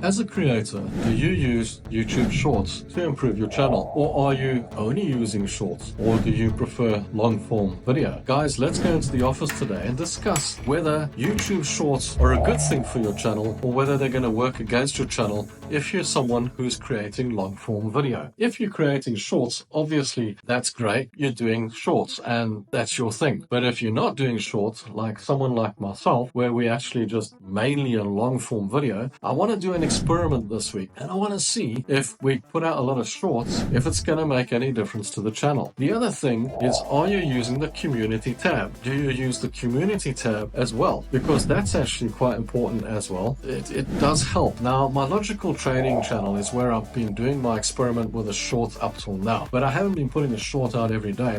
As a creator, do you use YouTube Shorts to improve your channel? Or are you only using Shorts? Or do you prefer long-form video? Guys, let's go into the office today and discuss whether YouTube Shorts are a good thing for your channel or whether they're going to work against your channel if you're someone who's creating long-form video. If you're creating Shorts, obviously that's great. You're doing Shorts and that's your thing. But if you're not doing Shorts, like someone like myself, where we actually just mainly a long-form video, I want to do an experiment this week and I want to see if we put out a lot of Shorts, if it's going to make any difference to the channel. The other thing is, are you using the community tab? Do you use the community tab as well? Because that's actually quite important as well. It does help. Now, my logical trading channel is where I've been doing my experiment with the Shorts up till now, but I haven't been putting a short out every day.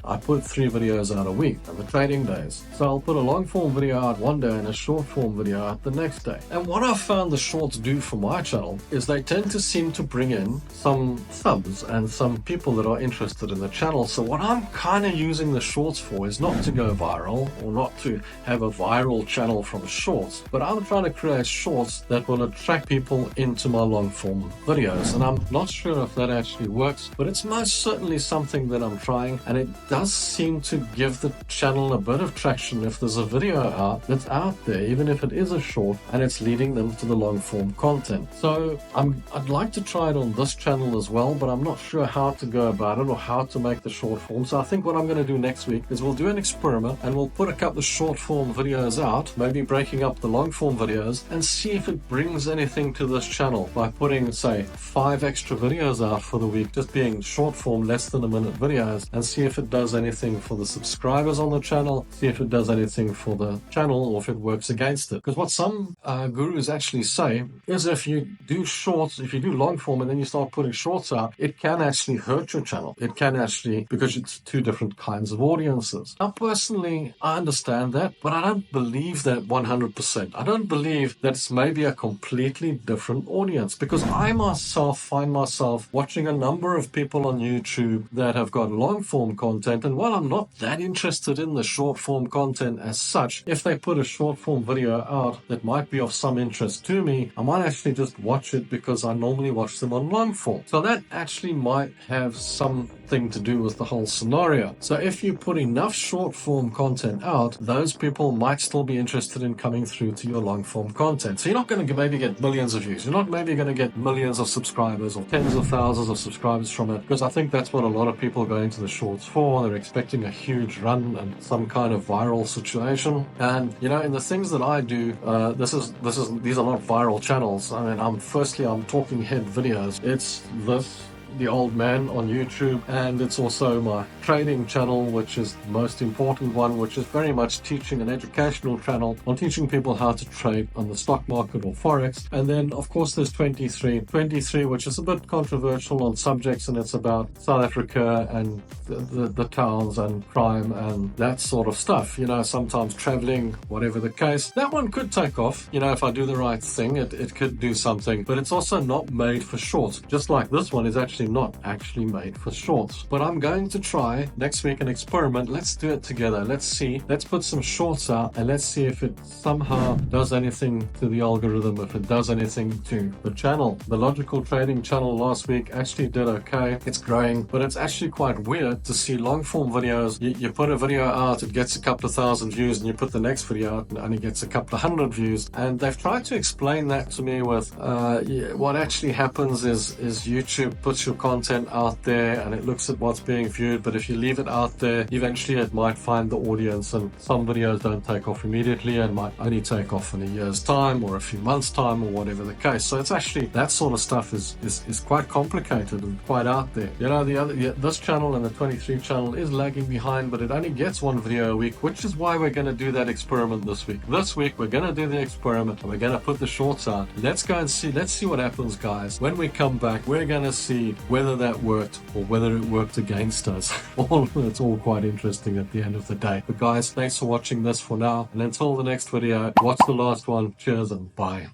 I put 3 videos out a week on the trading days. So I'll put a long form video out one day and a short form video out the next day. And what I've found the Shorts do for my channel is they tend to seem to bring in some subs and some people that are interested in the channel. So what I'm kind of using the Shorts for is not to go viral or not to have a viral channel from Shorts, but I'm trying to create Shorts that will attract people into my long form videos. And I'm not sure if that actually works, but it's most certainly something that I'm trying, and it does seem to give the channel a bit of traction if there's a video out that's out there, even if it is a short, and it's leading them to the long form content. So I'd like to try it on this channel as well, but I'm not sure how to go about it or how to make the short form. So I think what I'm going to do next week is we'll do an experiment and we'll put a couple of short form videos out, maybe breaking up the long form videos, and see if it brings anything to this channel by putting, say, 5 extra videos out for the week, just being short form, less than a minute videos, and see if it does anything for the subscribers on the channel, see if it does anything for the channel or if it works against it. Because what some gurus actually say is if you do shorts, if you do long form and then you start putting shorts out, it can actually hurt your channel. It can actually, because it's 2 different kinds of audiences. Now, personally, I understand that, but I don't believe that 100%. I don't believe that it's maybe a completely different audience, because I myself find myself watching a number of people on YouTube that have got long form content, and while I'm not that interested in the short form content as such, if they put a short form video out that might be of some interest to me, I might actually just watch it because I normally watch them on long form. So that actually might have something to do with the whole scenario. So if you put enough short form content out, those people might still be interested in coming through to your long form content. So you're not going to maybe get millions of views. You're not maybe going to get millions of subscribers or tens of thousands of subscribers from it, because I think that's what a lot of people go into the shorts for. They're expecting a huge run and some kind of viral situation. And you know, in the things that I do, these are not viral channels. I mean, I'm talking head videos. It's the old man on YouTube, and it's also my trading channel, which is the most important one, which is very much teaching an educational channel on teaching people how to trade on the stock market or Forex. And then of course there's 23, which is a bit controversial on subjects, and it's about South Africa and the towns and crime and that sort of stuff, you know, sometimes traveling, whatever the case. That one could take off, you know, if I do the right thing, it could do something, but it's also not made for shorts, just like this one is actually not actually made for shorts. But I'm going to try next week an experiment. Let's do it together. Let's put some shorts out and let's see if it somehow does anything to the algorithm, if it does anything to the channel. The logical trading channel last week actually did okay. It's growing, but it's actually quite weird to see long form videos. You put a video out, it gets a couple of thousand views, and you put the next video out and it only gets a couple of hundred views. And they've tried to explain that to me with what actually happens is YouTube puts your content out there and it looks at what's being viewed, but if you leave it out there, eventually it might find the audience, and some videos don't take off immediately and might only take off in a year's time or a few months time or whatever the case. So it's actually, that sort of stuff is quite complicated and quite out there. You know, this channel and the 23 channel is lagging behind, but it only gets 1 video a week, which is why we're going to do that experiment this week. This week we're going to do the experiment and we're going to put the shorts out. Let's go and see, let's see what happens, guys. When we come back, we're going to see whether that worked or whether it worked against us. It's all quite interesting at the end of the day. But guys, thanks for watching this for now, and until the next video, watch the last one. Cheers and bye.